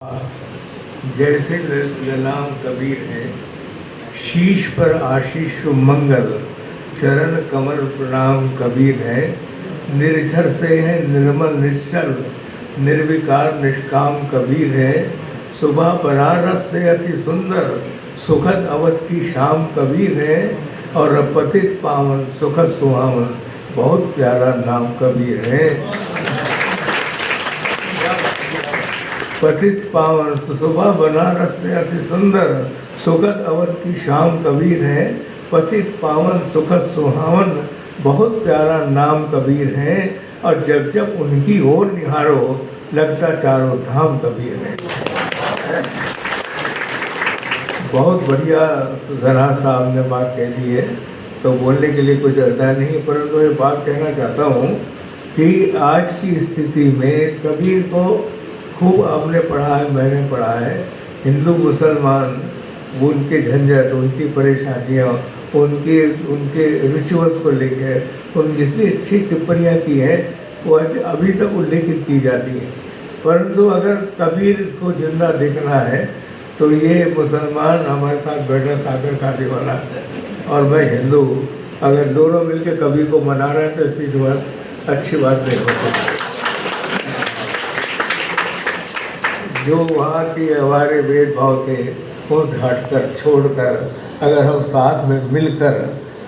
जैसे ललाम कबीर है, शीश पर आशीष मंगल, चरण कमल प्रणाम कबीर है। निर्झर से है निर्मल निश्चल, निर्विकार निष्काम कबीर है। सुबह बनारस से अति सुंदर, सुखद अवध की शाम कबीर है। और पतित पावन सुखद सुहावन, बहुत प्यारा नाम कबीर है। पतित पावन सुबह बनारस से अति सुंदर, सुखद अवध की शाम कबीर है। पतित पावन सुखद सुहावन, बहुत प्यारा नाम कबीर है। और जब जब उनकी ओर निहारो, लगता चारों धाम कबीर है। बहुत बढ़िया ज़रा साहब ने बात कह दी है, तो बोलने के लिए कुछ रहता नहीं, परंतु ये बात कहना चाहता हूँ कि आज की स्थिति में कबीर को खूब आपने पढ़ा है, मैंने पढ़ा है। हिंदू मुसलमान, उनके झंझट, उनकी परेशानियाँ, उनके रिचुअल्स को लेकर उन जितनी अच्छी टिप्पणियाँ की हैं वो अभी तक उल्लेखित की जाती हैं। परंतु अगर कबीर को जिंदा देखना है तो ये मुसलमान हमारे साथ बैठा सागर खाने वाला और मैं हिंदू, अगर दोनों मिलकर कबीर को मना रहे हैं तो ऐसी बात अच्छी बात नहीं होती। जो वहाँ की हमारे भेदभाव थे उनसे हटकर, छोड़कर, अगर हम साथ में मिलकर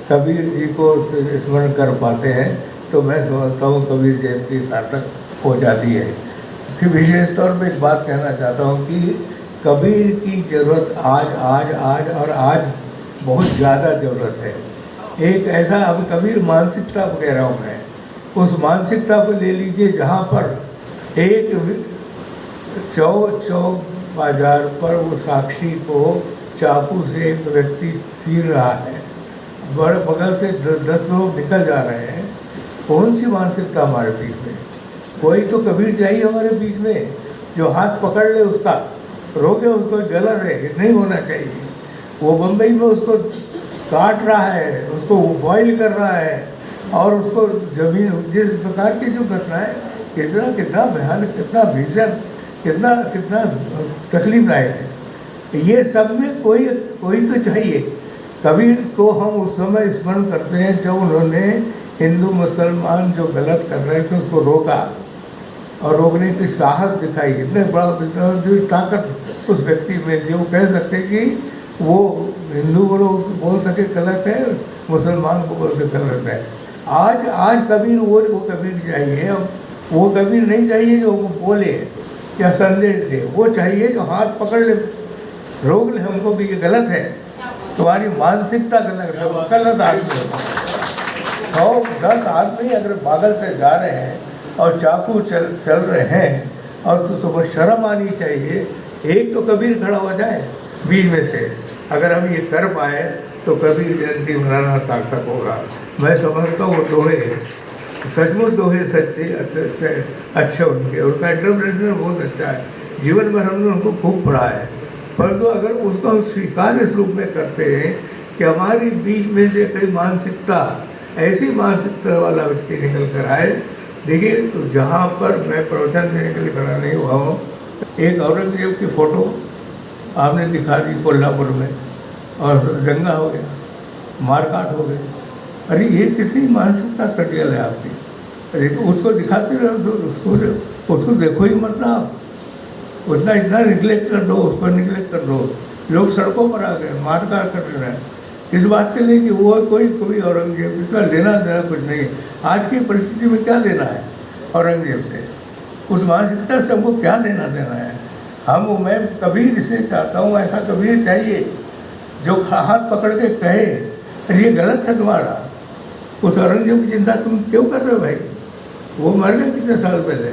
कबीर जी को स्मरण कर पाते हैं तो मैं समझता हूँ कबीर जयंती सार्थक हो जाती है। फिर विशेष तौर पर एक बात कहना चाहता हूँ कि कबीर की ज़रूरत आज बहुत ज़्यादा ज़रूरत है। एक ऐसा, अब कबीर मानसिकता कह रहा हूँ मैं, उस मानसिकता को ले लीजिए जहाँ पर एक चौक बाजार पर वो साक्षी को चाकू से एक व्यक्ति चीर रहा है, बड़े बगल से 10 लोग निकल जा रहे हैं। कौन सी मानसिकता हमारे बीच में? कोई तो कबीर चाहिए हमारे बीच में जो हाथ पकड़ ले उसका, रोके उसको, गलत है, नहीं होना चाहिए। वो बम्बई में उसको काट रहा है, उसको बॉयल कर रहा है और उसको जमीन, जिस प्रकार की जो घटना है, कितना भयानक, कितना भीषण, कितना तकलीफदायक है। ये सब में कोई तो चाहिए। कबीर को हम उस समय स्मरण करते हैं जब उन्होंने हिंदू मुसलमान जो गलत कर रहे थे उसको रोका और रोकने की साहस दिखाई। इतने बड़ा जो ताकत उस व्यक्ति में, जो कह सकते कि वो हिंदू को बोल सके गलत है, मुसलमान को बोल सके गलत है। आज कबीर वो कबीर चाहिए। वो कबीर नहीं चाहिए जो बोले या संदेश दे, वो चाहिए जो हाथ पकड़ ले, रोक ले हमको भी ये गलत है, तुम्हारी मानसिकता गलत है। गलत आदमी 110 आदमी अगर बागल से जा रहे हैं और चाकू चल रहे हैं और तो तुम्हें शर्म आनी चाहिए। एक तो कबीर खड़ा हो जाए बीच में से, अगर हम ये कर पाए तो कबीर जयंती मनाना सार्थक होगा। मैं समझता हूँ वो दोहे, सचमुच दोहे सच्चे अच्छे उनके, उनका इंटरप्रिटेशन बहुत अच्छा है। जीवन भर हमने उनको खूब पढ़ा है, परंतु अगर उसको हम स्वीकार इस रूप में करते हैं कि हमारी बीच में से कोई मानसिकता, ऐसी मानसिकता वाला व्यक्ति निकल कर आए। देखिए, तो जहाँ पर मैं प्रवचन देने के लिए खड़ा नहीं हुआ हूँ, एक औरंगजेब की फ़ोटो आपने दिखा दी कोल्हापुर में और दंगा हो गया, मारकाट हो गई। अरे ये कितनी मानसिकता सटियल है आपकी। अरे उसको दिखाते रहो, उसको देखो ही मत ना आप, उतना इतना निगलेक्ट कर दो, उस पर निगलेक्ट कर दो। लोग सड़कों पर आ गए, मारकाट कर रहे हैं इस बात के लिए कि वो कोई औरंगजेब, इसका लेना देना कुछ नहीं। आज की परिस्थिति में क्या लेना है औरंगजेब से? उस मानसिकता से हमको क्या लेना देना है? मैं कबीर से चाहता हूँ, ऐसा कबीर चाहिए जो हाथ पकड़ के कहे अरे ये गलत है तुम्हारा। उस औरंगजेब की चिंता तुम क्यों कर रहे हो भाई? वो मर गया कितने साल पहले,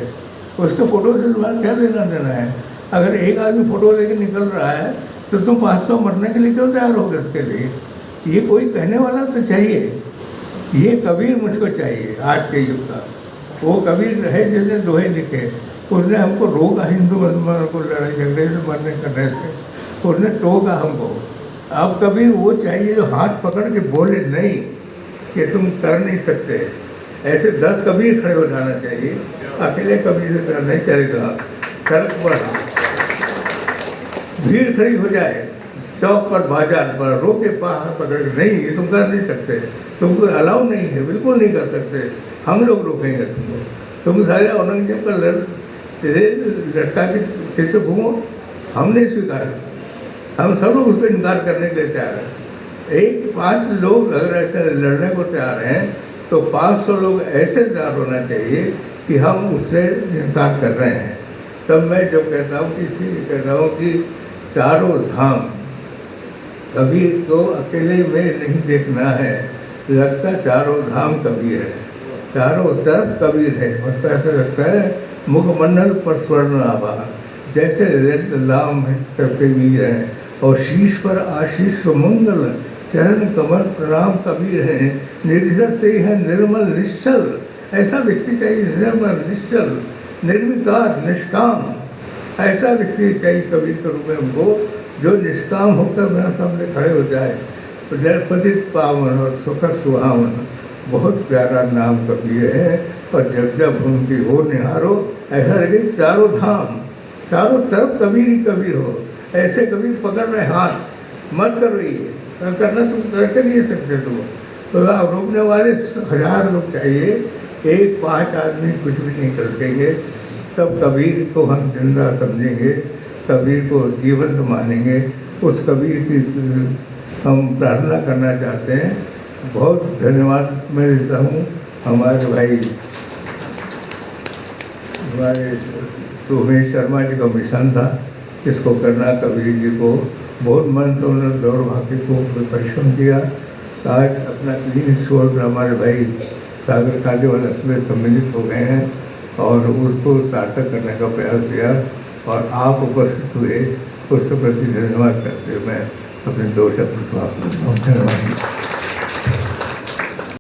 उसके फ़ोटो से तुम्हारा क्या लेना देना है? अगर एक आदमी फ़ोटो लेके निकल रहा है तो तुम 500 मरने के लिए क्यों तैयार हो गए उसके लिए? ये कोई कहने वाला तो चाहिए। ये कबीर मुझको चाहिए आज के युग का। वो कबीर है जिसने दोहे लिखे, उसने हमको रोका हिंदू मुसलमानों को लड़ाई झगड़े से, मरने करने से, उसने टोका हमको। अब कबीर वो चाहिए जो हाथ पकड़ के बोले नहीं कि तुम कर नहीं सकते। ऐसे 10 कबीर खड़े हो जाना चाहिए, अकेले कबीर से नहीं चलेगा। सड़क पर भीड़ खड़ी हो जाए चौक पर, बाजार पर, रोके पार पकड़ के, नहीं ये तुम कर नहीं सकते, तुमको अलाउ नहीं है, बिल्कुल नहीं कर सकते, हम लोग रोकेंगे तुमको, तुम सारे औरंगजेब का लड़का के सिर से घूमो, हम नहीं स्वीकार, हम सब लोग उस पर इनकार करने के लिए तैयार हैं। एक 5 लोग अगर ऐसे लड़ने को तैयार हैं तो 500 लोग ऐसे तैयार होना चाहिए कि हम उससे इनकार कर रहे हैं। तब मैं जब कहता हूँ कि इसलिए कहता हूँ कि चारों धाम कभी तो अकेले में नहीं देखना है, लगता चारों धाम कबीर है, चारों तरफ कबीर है। मतलब ऐसा लगता है मुखमंडल पर स्वर्ण आभा, जैसे लाम सबके वीर हैं और शीश पर आशीष मंगल, चरण कमल प्रणाम कबीर है, निर्जर से है निर्मल निश्चल। ऐसा व्यक्ति चाहिए, निर्मल निश्चल, निर्विकार निष्काम, ऐसा व्यक्ति चाहिए कबीर के रूप में हमको, जो निष्काम होकर मेरा सामने खड़े हो जाए। तो पतित पावन और सुख सुहावन, बहुत प्यारा नाम कबीर है। और जब जब उनकी हो निहारो, ऐसा लगे चारों धाम चारों तरफ कबीर ही कबीर हो। ऐसे कबीर पकड़ रहे हाथ, मत करो ये करना, तुम करके नहीं सकते तुम। तो रोकने वाले 1000 लोग चाहिए, 1-5 आदमी कुछ भी नहीं कर सकेंगे। तब कबीर को हम जिंदा समझेंगे, कबीर को जीवंत मानेंगे। उस कबीर की हम प्रार्थना करना चाहते हैं। बहुत धन्यवाद मैं देता हूँ हमारे भाई, हमारे सुमेश शर्मा जी का मिशन था, इसको करना कबीर जी को बहुत मन से उन्होंने दौड़भागी को परिश्रम किया। आज अपना क्लिनिक छोड़ कर हमारे भाई सागर कांडेवाल इसमें सम्मिलित हो गए हैं और उसको सार्थक करने का प्रयास किया। और आप उपस्थित हुए, उसके प्रति धन्यवाद करते हुए मैं अपने 2 शब्द समाप्त करता हूँ। धन्यवाद।